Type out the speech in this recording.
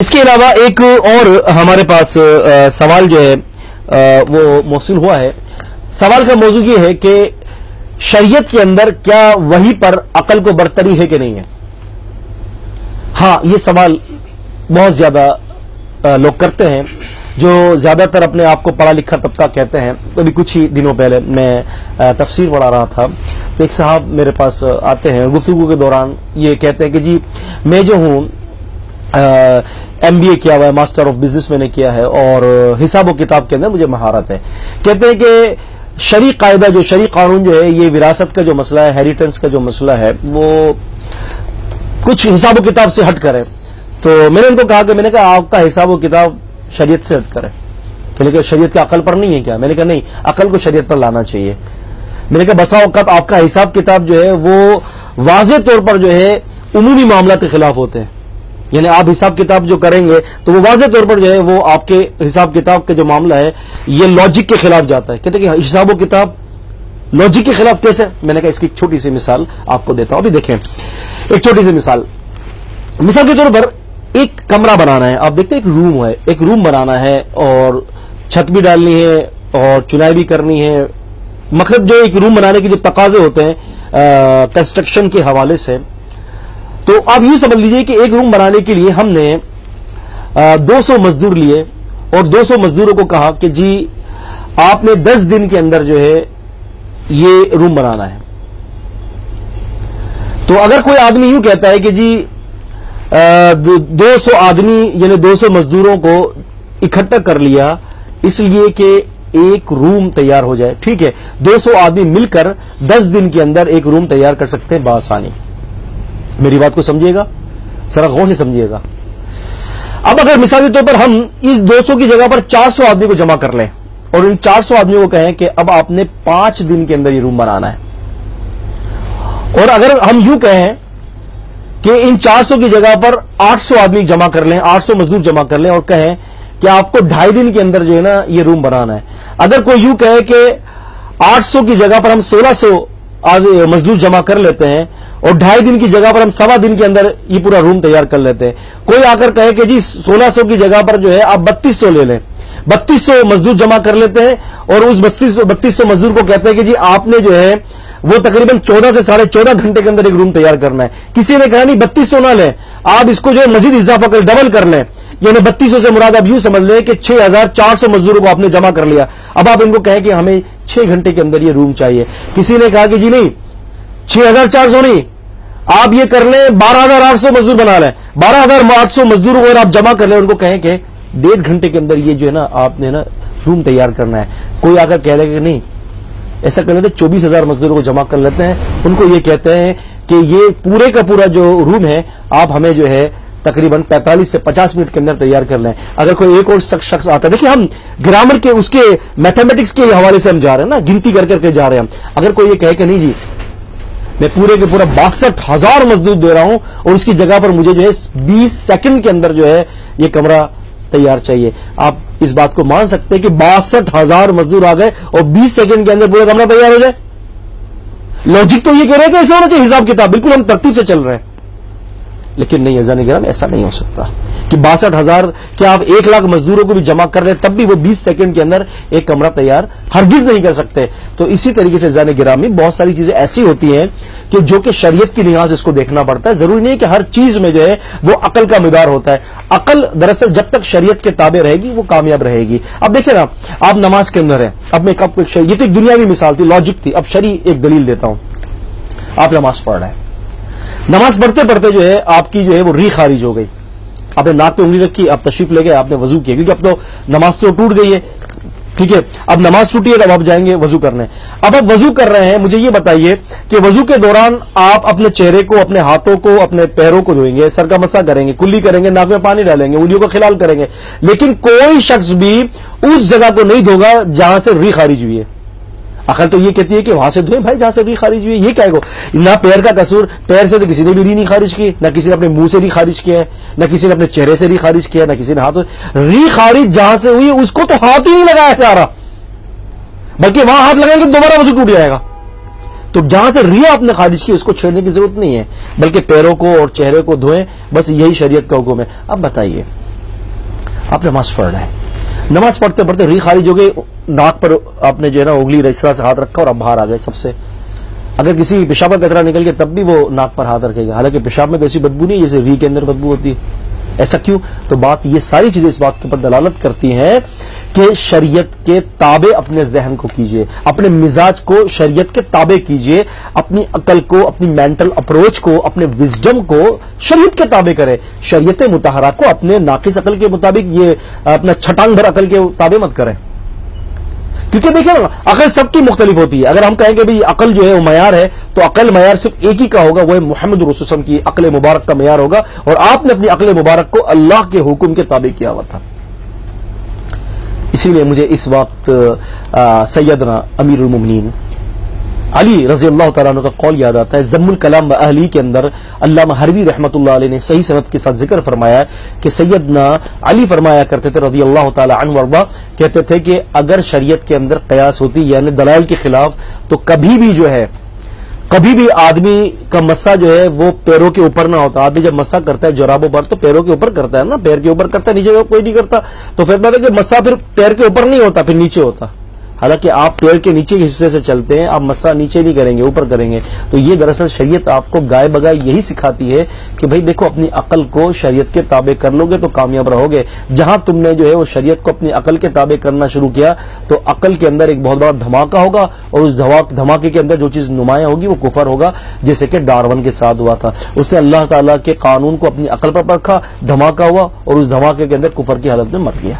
اس کے علاوہ ایک اور ہمارے پاس سوال جو ہے وہ موصول ہوا ہے. سوال کا موضوع یہ ہے کہ شریعت کے اندر کیا وحی پر عقل کو برتری ہے کہ نہیں ہے؟ ہاں، یہ سوال بہت زیادہ لوگ کرتے ہیں، جو زیادہ تر اپنے آپ کو پڑھا لکھا طبقہ کہتے ہیں. ابھی کچھ ہی دنوں پہلے میں تفسیر پڑھا رہا تھا تو ایک صاحب میرے پاس آتے ہیں، گفتگو کے دوران یہ کہتے ہیں کہ جی میں جو ہوں MBA کیا ہوا ہے، ماسٹر آف بزنس میں نے کیا ہے، اور حساب و کتاب کے اندر مجھے مہارت ہے. کہتے ہیں کہ شرعی قاعدہ جو شرعی قانون جو ہے، یہ وراثت کا جو مسئلہ ہے، ہیریٹنس کا جو مسئلہ ہے، وہ کچھ حساب و کتاب سے ہٹ کرے. تو میں نے ان کو کہا کہ میں نے کہا آپ کا حساب و کتاب شریعت سے ہٹ کرے. تو میں نے کہا شریعت کے عقل پر نہیں ہے کیا؟ میں نے کہا نہیں، عقل کو شریعت پر لانا چاہیے. میں نے کہا بسا اوقات آپ کا حساب کتاب جو ہے وہ واضح طور پر جو ہے عمومی معاملات کے خلاف ہوتے ہیں. یعنی آپ حساب کتاب جو کریں گے تو وہ واضح طور پر جو ہے وہ آپ کے حساب کتاب کا جو معاملہ ہے یہ لاجک کے خلاف جاتا ہے. کہتے ہیں کہ حساب و کتاب لاجک کے خلاف کیسے؟ میں نے کہا اس کی ایک چھوٹی سی مثال آپ کو دیتا ہوں. ابھی دیکھیں ایک چھوٹی سی مثال کے طور پر ایک کمرہ بنانا ہے. آپ دیکھتے ہیں ایک روم ہے، ایک روم بنانا ہے اور چھت بھی ڈالنی ہے اور چنائی بھی کرنی ہے. مقصد جو ایک روم بنانے کے جو تقاضے ہوتے ہیں کنسٹرکشن کے حوالے سے، تو آپ یوں سمجھ لیجئے کہ ایک روم بنانے کے لیے ہم نے 200 مزدور لیے اور 200 مزدوروں کو کہا کہ جی آپ نے 10 دن کے اندر جو ہے یہ روم بنانا ہے. تو اگر کوئی آدمی یوں کہتا ہے کہ جی 200 آدمی یعنی 200 مزدوروں کو اکٹھا کر لیا اس لیے کہ ایک روم تیار ہو جائے، ٹھیک ہے، 200 آدمی مل کر 10 دن کے اندر ایک روم تیار کر سکتے ہیں بآسانی. میری بات کو سمجھیے گا، ذرا غور سے سمجھیے گا. اب اگر مثالی طور پر ہم اس 200 کی جگہ پر 400 آدمی کو جمع کر لیں اور ان 400 آدمیوں کو کہیں کہ اب آپ نے 5 دن کے اندر یہ روم بنانا ہے، اور اگر ہم یوں کہیں کہ ان 400 کی جگہ پر 800 آدمی جمع کر لیں، 800 مزدور جمع کر لیں اور کہیں کہ آپ کو 2.5 دن کے اندر جو ہے نا یہ روم بنانا ہے. اگر کوئی یوں کہے کہ 800 کی جگہ پر ہم 1600 مزدور جمع کر لیتے ہیں اور 2.5 دن کی جگہ پر ہم 1.25 دن کے اندر یہ پورا روم تیار کر لیتے ہیں. کوئی آ کر کہے کہ جی 1600 کی جگہ پر جو ہے آپ 3200 لے لیں، 3200 مزدور جمع کر لیتے ہیں اور اس 3200 مزدور کو کہتے ہیں کہ جی آپ نے جو ہے وہ تقریباً 14 سے 14.5 گھنٹے کے اندر ایک روم تیار کرنا ہے. کسی نے کہا نہیں 3200 نہ لیں، آپ اس کو جو ہے مزید اضافہ کر ڈبل کر لیں، یعنی 3200 سے مراد آپ یوں سمجھ لیں کہ 6400 مزدوروں کو آپ نے جمع کر لیا. اب آپ ان کو کہیں کہ ہمیں 6 گھنٹے کے اندر یہ روم چاہیے. کسی نے کہا کہ جی نہیں 6400 نہیں، آپ یہ کر لیں 12800 مزدور بنا لیں، 12800 مزدوروں کو اگر آپ جمع کر لیں، ان کو کہیں کہ 1.5 گھنٹے کے اندر یہ جو ہے نا آپ نے نا روم تیار کرنا ہے. کوئی آ کر کہہ رہے کہ نہیں ایسا کر لیتے 24,000 مزدوروں کو جمع کر لیتے ہیں، ان کو یہ کہتے ہیں کہ یہ پورے کا پورا جو روم ہے آپ ہمیں جو ہے تقریباً 45 سے 50 منٹ کے اندر تیار کر لیں. اگر کوئی ایک اور شخص آتا ہے، دیکھیں ہم گرامر کے اس کے میتھمیٹکس کے حوالے سے ہم جا رہے ہیں نا، گنتی کر کر کے جا رہے ہیں ہم. اگر کوئی یہ کہے کہ نہیں جی میں پورے کے پورا 62,000 مزدور دے رہا ہوں اور اس کی جگہ پر مجھے جو ہے 20 سیکنڈ کے اندر جو ہے یہ کمرہ تیار چاہیے، آپ اس بات کو مان سکتے ہیں کہ 62,000 مزدور آ گئے اور 20 سیکنڈ کے اندر پورا کمرہ تیار ہو جائے؟ لاجک تو یہ کہہ رہے ہیں کہ ایسا ہونا چاہیے، حساب کتاب بالکل ہم ترتیب سے چل رہے ہیں. لیکن نہیں عزیزان کرام، ایسا نہیں ہو سکتا کہ 62,000 کیا آپ 1,00,000 مزدوروں کو بھی جمع کر رہے ہیں تب بھی وہ 20 سیکنڈ کے اندر ایک کمرہ تیار ہرگز نہیں کر سکتے. تو اسی طریقے سے عزیزان گرامی بہت ساری چیزیں ایسی ہوتی ہیں کہ جو کہ شریعت کی نگاہ سے اس کو دیکھنا پڑتا ہے. ضروری نہیں کہ ہر چیز میں جو ہے وہ عقل کا مدار ہوتا ہے. عقل دراصل جب تک شریعت کے تابع رہے گی وہ کامیاب رہے گی. اب دیکھیں نا، آپ نماز کے اندر ہیں، اب میں یہ تو ایک دنیاوی مثال تھی، لاجک تھی. اب شرعی ایک دلیل دیتا ہوں. آپ نماز پڑھ رہے ہیں، نماز پڑھتے پڑھتے جو ہے آپ کی جو ہے وہ ری خارج ہو گئی، آپ نے ناک پہ انگلی رکھی، آپ تشریف لے گئے، آپ نے وضو کیا، کیونکہ اب تو نماز تو ٹوٹ گئی ہے، ٹھیک ہے. اب نماز ٹوٹی ہے، اب آپ جائیں گے وضو کرنے. اب آپ وضو کر رہے ہیں، مجھے یہ بتائیے کہ وضو کے دوران آپ اپنے چہرے کو، اپنے ہاتھوں کو، اپنے پیروں کو دھوئیں گے، سر کا مسح کریں گے، کلی کریں گے، ناک میں پانی ڈالیں گے، انگلیوں کو خلال کریں گے، لیکن کوئی شخص بھی اس جگہ کو نہیں دھوگا جہاں سے ری خارج ہوئی ہے. عقل تو یہ کہتی ہے کہ وہاں سے دھوئیں بھائی جہاں سے ری خارج ہوئی ہے. یہ کیا گو، نہ پیر کا قصور، پیر سے تو کسی نے بھی ری نہیں خارج کی، نہ کسی نے اپنے منہ سے ری خارج کیا ہے، نہ کسی نے اپنے چہرے سے ری خارج کیا ہے، نہ کسی نے ہاتھ. ری خارج جہاں سے ہوئی اس کو تو ہاتھ ہی نہیں لگایا جا رہا، بلکہ وہاں ہاتھ لگائیں گے دوبارہ وضو ٹوٹ جائے گا. تو جہاں سے ری آپ نے خارج کی اس کو چھیڑنے کی ضرورت نہیں ہے، بلکہ پیروں کو اور چہرے کو دھوئیں، بس یہی شریعت کا حکم ہے. اب بتائیے آپ نماز پڑھ رہے ہیں، نماز پڑھتے پڑھتے ری خارج ہو گئی، ناک پر آپ نے جو ہے نا اگلی اس طرح سے ہاتھ رکھا اور آپ باہر آ گئے سب سے. اگر کسی پیشاب کا قطرہ نکل گیا تب بھی وہ ناک پر ہاتھ رکھے گا، حالانکہ پیشاب میں تو ایسی بدبو نہیں جیسے ری کے اندر بدبو ہوتی ہے. ایسا کیوں؟ تو بات یہ ساری چیزیں اس بات کے اوپر دلالت کرتی ہیں کہ شریعت کے تابع اپنے ذہن کو کیجئے، اپنے مزاج کو شریعت کے تابع کیجئے، اپنی عقل کو، اپنی مینٹل اپروچ کو، اپنے وزڈم کو شریعت کے تابع کرے. شریعت مطہرہ کو اپنے ناقص عقل کے مطابق، یہ اپنا چھٹانگ بھر عقل کے تابع مت کریں. کیونکہ دیکھیں نا، عقل سب کی مختلف ہوتی ہے. اگر ہم کہیں کہ بھئی عقل جو ہے وہ معیار ہے، تو عقل معیار صرف ایک ہی کا ہوگا، وہ ہے محمد رسول صلی اللہ علیہ وسلم کی عقل مبارک کا معیار ہوگا، اور آپ نے اپنی عقل مبارک کو اللہ کے حکم کے تابع کیا ہوا تھا. اسی لیے مجھے اس وقت سیدنا امیر المومنین علی رضی اللہ تعالیٰ عنہ کا قول یاد آتا ہے. ذم الکلام اہلی کے اندر علامہ حربی رحمۃ اللہ علیہ نے صحیح سند کے ساتھ ذکر فرمایا کہ سیدنا علی فرمایا کرتے تھے رضی اللہ تعالیٰ عنہ وارضا، کہتے تھے کہ اگر شریعت کے اندر قیاس ہوتی یعنی دلائل کے خلاف، تو کبھی بھی آدمی کا مسا جو ہے وہ پیروں کے اوپر نہ ہوتا. آدمی جب مسا کرتا ہے جرابوں پر تو پیروں کے اوپر کرتا ہے نا، پیر کے اوپر کرتا ہے، نیچے کوئی نہیں کرتا. تو پھر کہ مسا پھر پیر کے اوپر نہیں ہوتا، پھر نیچے ہوتا. حالانکہ آپ پیر کے نیچے کے حصے سے چلتے ہیں، آپ مسا نیچے نہیں کریں گے، اوپر کریں گے. تو یہ دراصل شریعت آپ کو گائے بگائے یہی سکھاتی ہے کہ بھئی دیکھو، اپنی عقل کو شریعت کے تابع کر لو گے تو کامیاب رہو گے. جہاں تم نے جو ہے وہ شریعت کو اپنی عقل کے تابع کرنا شروع کیا تو عقل کے اندر ایک بہت بڑا دھماکہ ہوگا، اور اس دھماکے کے اندر جو چیز نمایاں ہوگی وہ کفر ہوگا، جیسے کہ ڈارون کے ساتھ ہوا تھا. اس نے اللہ تعالیٰ کے قانون کو اپنی عقل پر رکھا، دھماکہ ہوا، اور اس دھماکے کے اندر کفر کی حالت میں مر گیا.